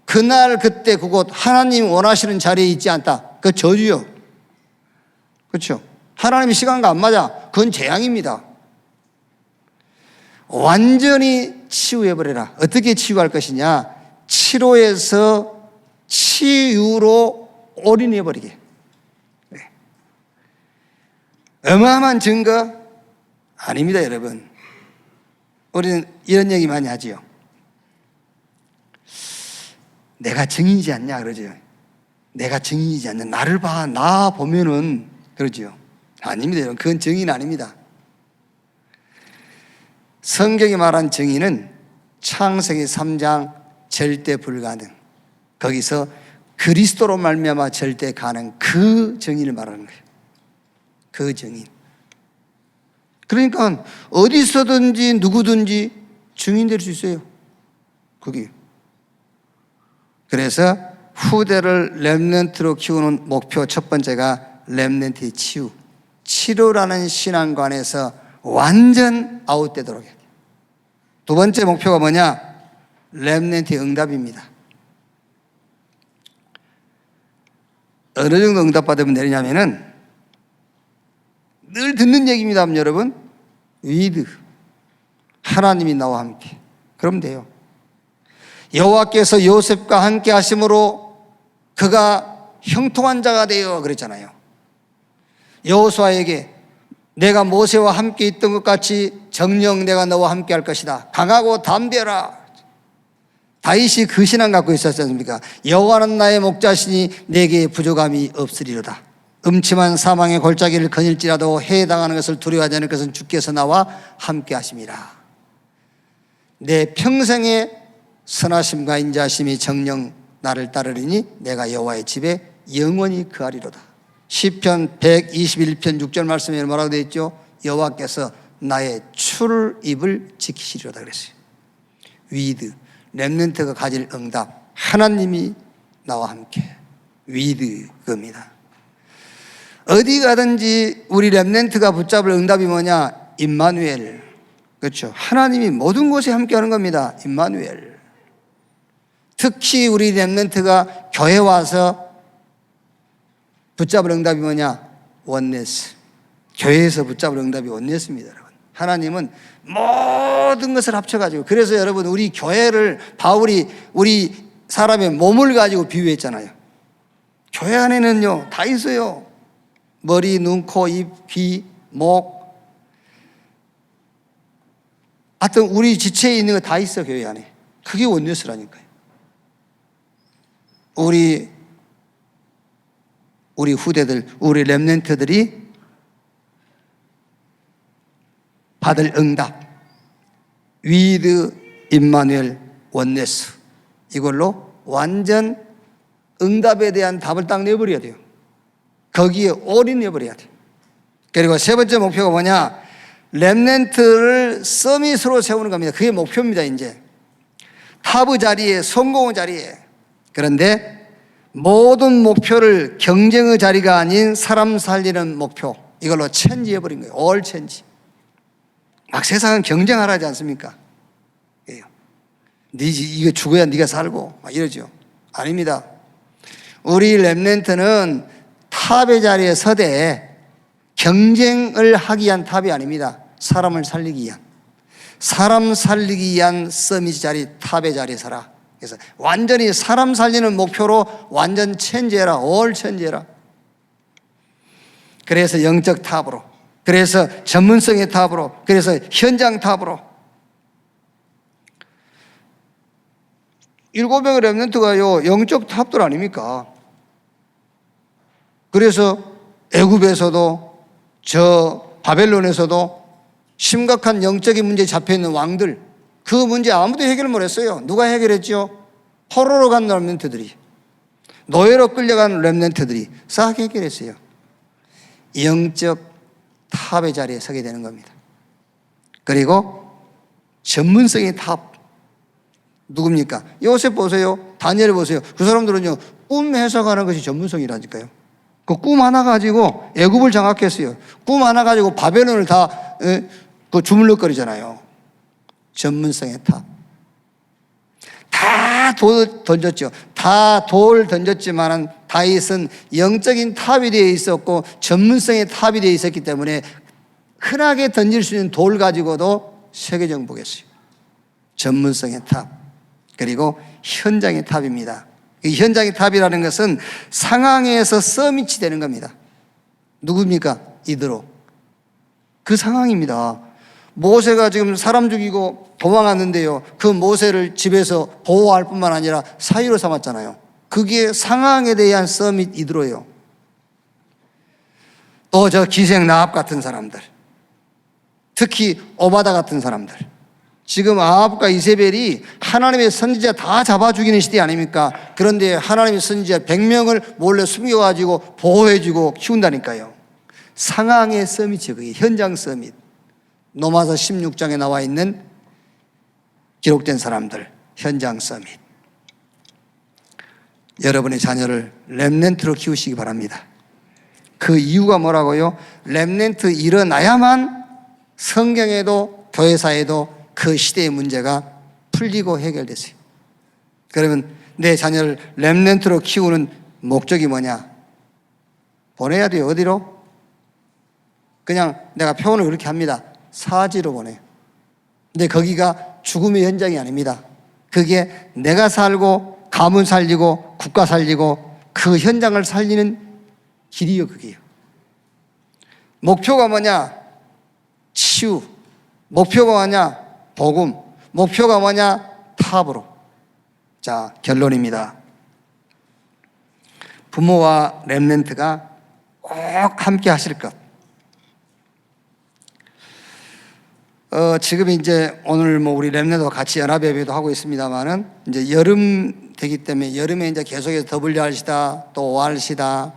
그날 그때 그곳 하나님 원하시는 자리에 있지 않다. 그 저주요. 그렇죠? 하나님의 시간과 안 맞아. 그건 재앙입니다. 완전히 치유해버려라. 어떻게 치유할 것이냐? 치료에서 치유로 올인해버리게. 네. 어마어마한 증거 아닙니다, 여러분. 우리는 이런 얘기 많이 하지요. 내가 증인이지 않냐 그러죠. 내가 증인이지 않냐. 나를 봐. 나 보면은 그러죠. 아닙니다, 여러분. 그건 증인 아닙니다. 성경이 말한 증인은 창세기 3장 절대 불가능. 거기서 그리스도로 말미암아 절대 가능. 그 증인을 말하는 거예요. 그 증인. 그러니까 어디서든지 누구든지 증인 될 수 있어요. 거기. 그래서 후대를 렘넌트로 키우는 목표 첫 번째가 렘넌트의 치유. 치료라는 신앙관에서 완전 아웃되도록 해요. 두 번째 목표가 뭐냐? 렘넌트의 응답입니다. 어느 정도 응답받으면 되느냐면은 늘 듣는 얘기입니다, 여러분. 위드. 하나님이 나와 함께. 그러면 돼요. 여호와께서 요셉과 함께 하심으로 그가 형통한 자가 되어 그랬잖아요. 여호수아에게 내가 모세와 함께 있던 것 같이 정녕 내가 너와 함께 할 것이다. 강하고 담대하라. 다윗이 그 신앙 갖고 있었지 않습니까? 여호와는 나의 목자시니 내게 부족함이 없으리로다. 음침한 사망의 골짜기를 거닐지라도 해당하는 것을 두려워하지 않을 것은 주께서 나와 함께 하심이라. 내 평생의 선하심과 인자심이 정녕 나를 따르리니 내가 여호와의 집에 영원히 거하리로다. 시편 121편 6절 말씀에 뭐라고 되어 있죠? 여호와께서 나의 출입을 지키시리로다 그랬어요. 위드, 렘넌트가 가질 응답, 하나님이 나와 함께. 위드 겁니다. 어디 가든지 우리 렘넌트가 붙잡을 응답이 뭐냐? 임마누엘. 그렇죠? 하나님이 모든 곳에 함께하는 겁니다. 임마누엘. 특히 우리 렘넌트가 교회 와서 붙잡을 응답이 뭐냐? 원네스. 교회에서 붙잡을 응답이 원네스입니다, 여러분. 하나님은 모든 것을 합쳐가지고, 그래서 여러분 우리 교회를 바울이 우리 사람의 몸을 가지고 비유했잖아요. 교회 안에는요 다 있어요. 머리, 눈, 코, 입, 귀, 목. 하여튼 우리 지체에 있는 거 다 있어, 교회 안에. 그게 원네스라니까요. 우리 후대들, 우리 렘넌트들이 받을 응답, 위드 임마누엘 원네스, 이걸로 완전 응답에 대한 답을 딱 내버려야 돼요. 거기에 올인해버려야 돼요. 그리고 세 번째 목표가 뭐냐? 렘넌트를 서밋으로 세우는 겁니다. 그게 목표입니다. 이제 탑의 자리에, 성공의 자리에. 그런데 모든 목표를 경쟁의 자리가 아닌 사람 살리는 목표, 이걸로 체인지해버린 거예요. 올 체인지. 막 세상은 경쟁하라지 않습니까? 이거 죽어야 네가 살고 막 이러죠. 아닙니다. 우리 렘넌트는 탑의 자리에 서되 경쟁을 하기 위한 탑이 아닙니다. 사람을 살리기 위한, 사람 살리기 위한 서밋 자리, 탑의 자리에 서라. 그래서 완전히 사람 살리는 목표로 완전 체인지해라. 올 체인지해라. 그래서 영적 탑으로, 그래서 전문성의 탑으로, 그래서 현장 탑으로. 7명의 렘넌트가요, 영적 탑들 아닙니까? 그래서 애굽에서도 저 바벨론에서도 심각한 영적인 문제에 잡혀있는 왕들, 그 문제 아무도 해결 못했어요. 누가 해결했죠? 포로로 간 렘넌트들이, 노예로 끌려간 렘넌트들이 싹 해결했어요. 영적 탑의 자리에 서게 되는 겁니다. 그리고 전문성의 탑, 누굽니까? 요셉 보세요, 다니엘 보세요. 그 사람들은요, 꿈 해석하는 것이 전문성이라니까요. 그 꿈 하나 가지고 애굽을 장악했어요. 꿈 하나 가지고 바벨론을 다 주물럭거리잖아요. 전문성의 탑. 다 돌 던졌죠. 다 돌 던졌지만은 다윗은 영적인 탑이 되어 있었고 전문성의 탑이 되어 있었기 때문에 흔하게 던질 수 있는 돌 가지고도 세계 정복했어요. 전문성의 탑. 그리고 현장의 탑입니다. 이 현장의 탑이라는 것은 상황에서 서밋이 되는 겁니다. 누굽니까? 이드로. 그 상황입니다. 모세가 지금 사람 죽이고 도망갔는데요, 그 모세를 집에서 보호할 뿐만 아니라 사위로 삼았잖아요. 그게 상황에 대한 서밋 이드로예요. 또 저 기생 나압 같은 사람들, 특히 오바다 같은 사람들. 지금 아합과 이세벨이 하나님의 선지자 다 잡아 죽이는 시대 아닙니까? 그런데 하나님의 선지자 100명을 몰래 숨겨가지고 보호해주고 키운다니까요. 상황의 서밋이에요. 그게 현장 서밋. 로마서 16장에 나와 있는 기록된 사람들, 현장 서밋. 여러분의 자녀를 렘넌트로 키우시기 바랍니다. 그 이유가 뭐라고요? 렘넌트 일어나야만 성경에도 교회사에도 그 시대의 문제가 풀리고 해결됐어요. 그러면 내 자녀를 렘넌트로 키우는 목적이 뭐냐? 보내야 돼요. 어디로? 그냥 내가 표현을 그렇게 합니다. 사지로 보내요. 근데 거기가 죽음의 현장이 아닙니다. 그게 내가 살고 가문 살리고 국가 살리고 그 현장을 살리는 길이요. 그게요. 목표가 뭐냐? 치유. 목표가 뭐냐? 복음. 목표가 뭐냐? 탑으로. 자, 결론입니다. 부모와 렘넌트가 꼭 함께 하실 것. 지금 이제 오늘 우리 렘넌트와 같이 연합예배도 하고 있습니다만은 이제 여름 되기 때문에 여름에 이제 계속해서 WR시다 또 OR시다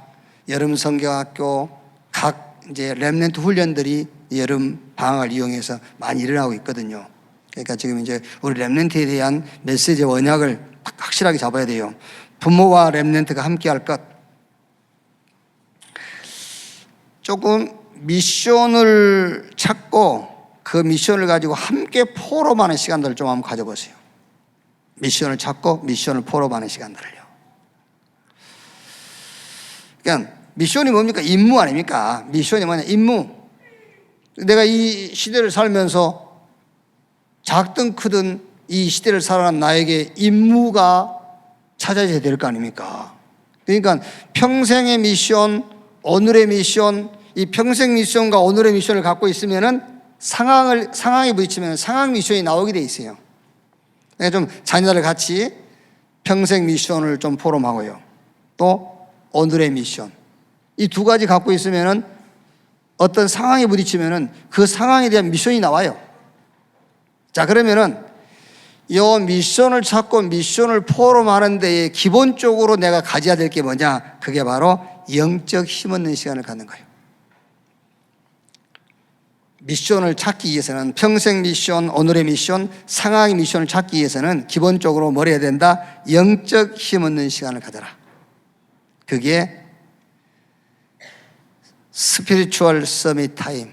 여름 성경학교 각 이제 렘넌트 훈련들이 여름 방학을 이용해서 많이 일어나고 있거든요. 그러니까 지금 이제 우리 렘넌트에 대한 메시지 원약을 확실하게 잡아야 돼요. 부모와 렘넌트가 함께 할 것. 조금 미션을 찾고 그 미션을 가지고 함께 포럼하는 시간들을 좀 한번 가져보세요. 미션을 찾고 미션을 포럼하는 시간들을요. 그러니까 미션이 뭡니까? 임무 아닙니까? 미션이 뭐냐? 임무. 내가 이 시대를 살면서 작든 크든 이 시대를 살아가는 나에게 임무가 찾아져야 될 거 아닙니까? 그러니까 평생의 미션, 오늘의 미션, 이 평생 미션과 오늘의 미션을 갖고 있으면은 상황에 부딪히면 상황 미션이 나오게 돼 있어요. 그러니까 좀 자녀들 같이 평생 미션을 좀 포럼하고요. 또 오늘의 미션. 이 두 가지 갖고 있으면은 어떤 상황에 부딪히면은 그 상황에 대한 미션이 나와요. 자, 그러면은 이 미션을 찾고 미션을 포럼하는 데에 기본적으로 내가 가져야 될 게 뭐냐? 그게 바로 영적 힘없는 시간을 갖는 거예요. 미션을 찾기 위해서는, 평생 미션, 오늘의 미션, 상황의 미션을 찾기 위해서는 기본적으로 뭘 해야 된다? 영적 힘없는 시간을 가져라. 그게 스피리추얼 서밋 타임,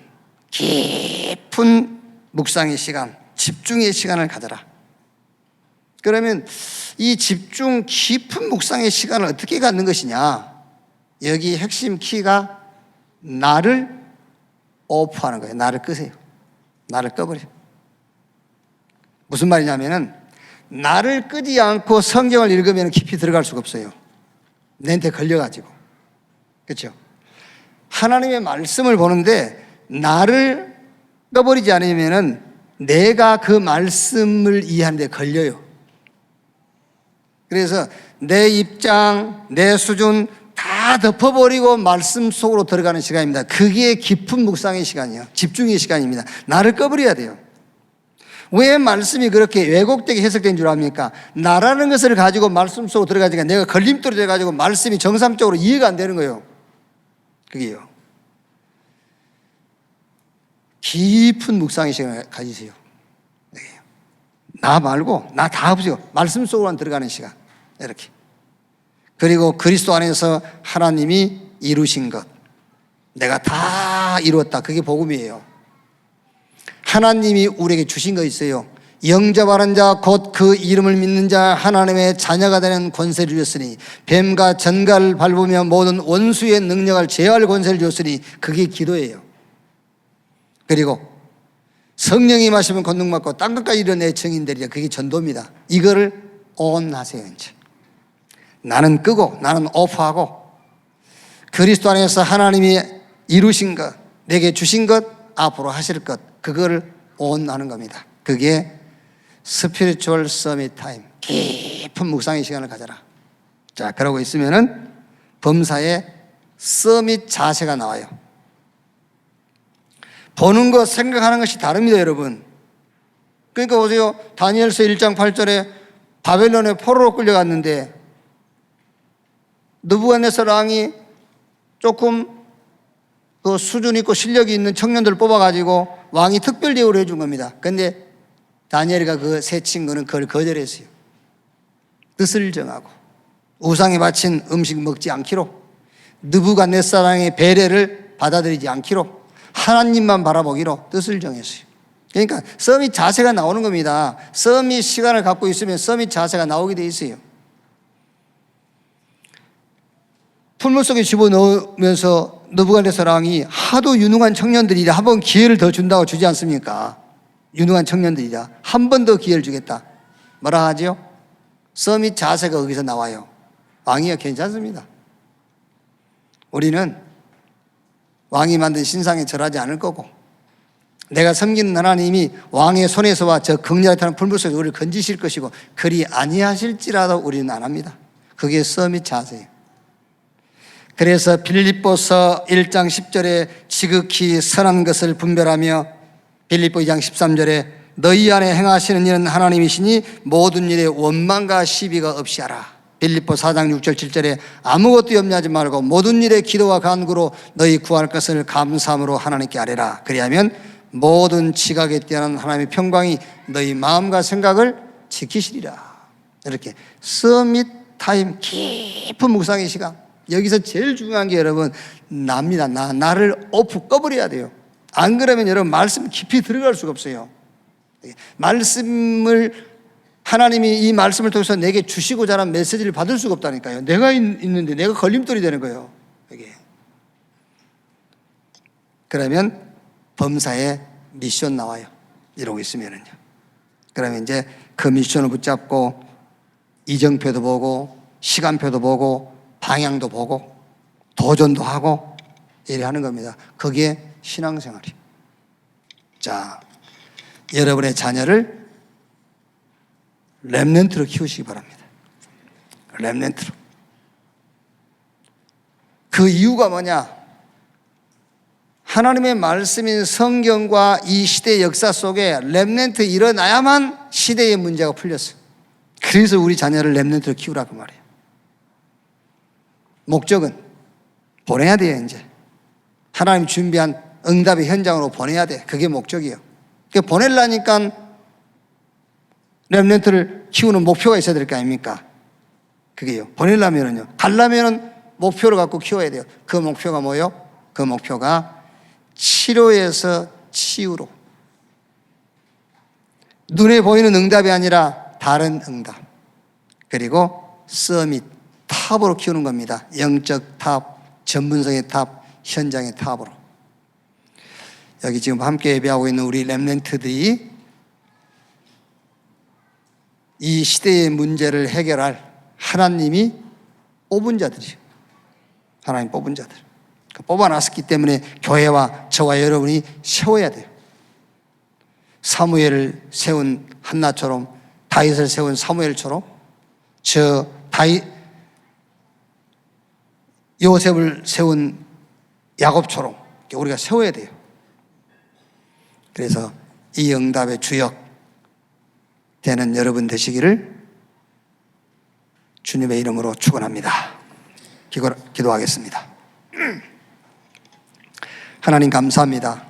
깊은 묵상의 시간, 집중의 시간을 가져라. 그러면 이 집중 깊은 묵상의 시간을 어떻게 갖는 것이냐? 여기 핵심 키가 나를 오프하는 거예요. 나를 끄세요. 나를 꺼버려요. 무슨 말이냐면은 나를 끄지 않고 성경을 읽으면 깊이 들어갈 수가 없어요. 내한테 걸려가지고. 그렇죠? 하나님의 말씀을 보는데 나를 꺼버리지 않으면은 내가 그 말씀을 이해하는 데 걸려요. 그래서 내 입장, 내 수준 다 덮어버리고 말씀 속으로 들어가는 시간입니다. 그게 깊은 묵상의 시간이에요. 집중의 시간입니다. 나를 꺼버려야 돼요. 왜 말씀이 그렇게 왜곡되게 해석된 줄 압니까? 나라는 것을 가지고 말씀 속으로 들어가니까 내가 걸림돌이 돼가지고 말씀이 정상적으로 이해가 안 되는 거예요. 그게요. 깊은 묵상의 시간을 가지세요. 네. 나 말고 나 다 없어요. 말씀 속으로만 들어가는 시간. 이렇게. 그리고 그리스도 안에서 하나님이 이루신 것, 내가 다 이루었다. 그게 복음이에요. 하나님이 우리에게 주신 거 있어요. 영접하는 자 곧 그 이름을 믿는 자 하나님의 자녀가 되는 권세를 주셨으니 뱀과 전갈을 밟으며 모든 원수의 능력을 제어할 권세를 주셨으니 그게 기도예요. 그리고 성령이 마시면 권능받고 땅끝까지 이르는 증인들이야. 그게 전도입니다. 이거를 온 하세요. 이제 나는 끄고 나는 오프하고 그리스도 안에서 하나님이 이루신 것, 내게 주신 것, 앞으로 하실 것, 그거를 온 하는 겁니다. 그게 스피리추얼 서밋 타임, 깊은 묵상의 시간을 가져라. 자, 그러고 있으면은 범사에 서밋 자세가 나와요. 보는 것, 생각하는 것이 다릅니다, 여러분. 그러니까 보세요. 다니엘서 1장 8절에 바벨론의 포로로 끌려갔는데 느부갓네살 왕이 조금 그 수준 있고 실력이 있는 청년들을 뽑아가지고 왕이 특별 대우를 해준 겁니다. 그런데 다니엘이가 그 세 친구는 그걸 거절했어요. 뜻을 정하고 우상에 바친 음식 먹지 않기로, 느부갓네살 왕의 배려를 받아들이지 않기로, 하나님만 바라보기로 뜻을 정했어요. 그러니까 서밋 자세가 나오는 겁니다. 서밋 시간을 갖고 있으면 서밋 자세가 나오게 돼 있어요. 풀물 속에 집어넣으면서 느부갓네살 왕이 하도 유능한 청년들이라 한 번 기회를 더 준다고 주지 않습니까? 유능한 청년들이라 한 번 더 기회를 주겠다. 뭐라 하죠? 서밋 자세가 거기서 나와요. 왕이야 괜찮습니다. 우리는 왕이 만든 신상에 절하지 않을 거고, 내가 섬기는 하나님이 왕의 손에서와 저 극렬하게 타는 풀물 속에서 우리를 건지실 것이고, 그리 아니하실지라도 우리는 안 합니다. 그게 서밋 자세예요. 그래서 빌립보서 1장 10절에 지극히 선한 것을 분별하며, 빌립보 2장 13절에 너희 안에 행하시는 일은 하나님이시니 모든 일에 원망과 시비가 없이 하라. 빌립보 4장 6절 7절에 아무것도 염려하지 말고 모든 일에 기도와 간구로 너희 구할 것을 감사함으로 하나님께 아뢰라. 그리하면 모든 지각에 뛰어난 하나님의 평강이 너희 마음과 생각을 지키시리라. 이렇게 서밋 타임, 깊은 묵상의 시간. 여기서 제일 중요한 게 여러분 나입니다. 나를 오프 꺼버려야 돼요. 안 그러면 여러분 말씀 깊이 들어갈 수가 없어요. 말씀을 하나님이 이 말씀을 통해서 내게 주시고자 하는 메시지를 받을 수가 없다니까요. 내가 있는데 내가 걸림돌이 되는 거예요. 이게. 그러면 범사에 미션 나와요. 이러고 있으면은요. 그러면 이제 그 미션을 붙잡고 이정표도 보고 시간표도 보고 방향도 보고 도전도 하고 이래 하는 겁니다. 그게 신앙생활이에요. 자, 여러분의 자녀를 렘넌트로 키우시기 바랍니다. 렘넌트로. 그 이유가 뭐냐? 하나님의 말씀인 성경과 이 시대의 역사 속에 렘넌트 일어나야만 시대의 문제가 풀렸어요. 그래서 우리 자녀를 렘넌트로 키우라고 말이에요. 목적은 보내야 돼요. 이제 하나님 준비한 응답의 현장으로 보내야 돼. 그게 목적이에요. 그러니까 보내려니까 렘넌트를 키우는 목표가 있어야 될 거 아닙니까? 그게요. 보내려면은요. 가려면은 목표를 갖고 키워야 돼요. 그 목표가 뭐예요? 그 목표가 치료에서 치유로. 눈에 보이는 응답이 아니라 다른 응답. 그리고 서밋, 탑으로 키우는 겁니다. 영적 탑, 전문성의 탑, 현장의 탑으로. 여기 지금 함께 예배하고 있는 우리 렘넌트들이 이 시대의 문제를 해결할 하나님이 뽑은 자들이에요. 하나님 뽑은 자들. 뽑아놨기 때문에 교회와 저와 여러분이 세워야 돼요. 사무엘을 세운 한나처럼, 다윗을 세운 사무엘처럼, 요셉을 세운 야곱처럼 우리가 세워야 돼요. 그래서 이 응답의 주역 되는 여러분 되시기를 주님의 이름으로 축원합니다. 기도하겠습니다. 하나님 감사합니다.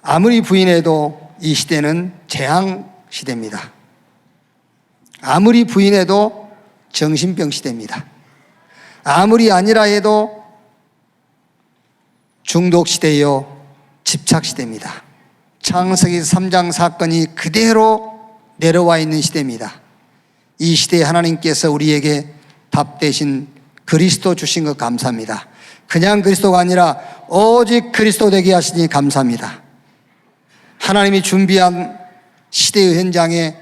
아무리 부인해도 이 시대는 재앙 시대입니다. 아무리 부인해도 정신병 시대입니다. 아무리 아니라 해도 중독 시대요, 집착 시대입니다. 창세기 3장 사건이 그대로 내려와 있는 시대입니다. 이 시대에 하나님께서 우리에게 답 대신 그리스도 주신 것 감사합니다. 그냥 그리스도가 아니라 오직 그리스도 되게 하시니 감사합니다. 하나님이 준비한 시대의 현장에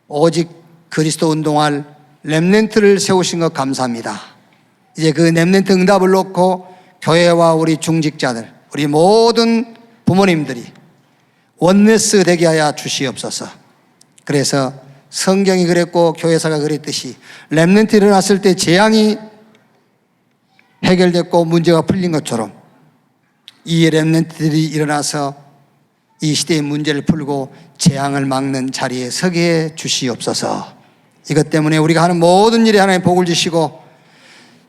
오직 그리스도 운동할 렘넌트를 세우신 것 감사합니다. 이제 그 렘넌트 응답을 놓고 교회와 우리 중직자들, 우리 모든 부모님들이 원네스 되게 하여 주시옵소서. 그래서 성경이 그랬고 교회사가 그랬듯이 렘넌트 일어났을 때 재앙이 해결됐고 문제가 풀린 것처럼 이 렘넌트들이 일어나서 이 시대의 문제를 풀고 재앙을 막는 자리에 서게 해 주시옵소서. 이것 때문에 우리가 하는 모든 일에 하나님 복을 주시고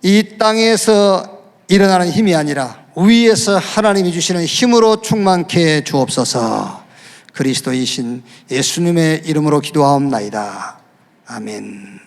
이 땅에서 일어나는 힘이 아니라 위에서 하나님이 주시는 힘으로 충만케 해 주옵소서. 그리스도이신 예수님의 이름으로 기도하옵나이다. 아멘.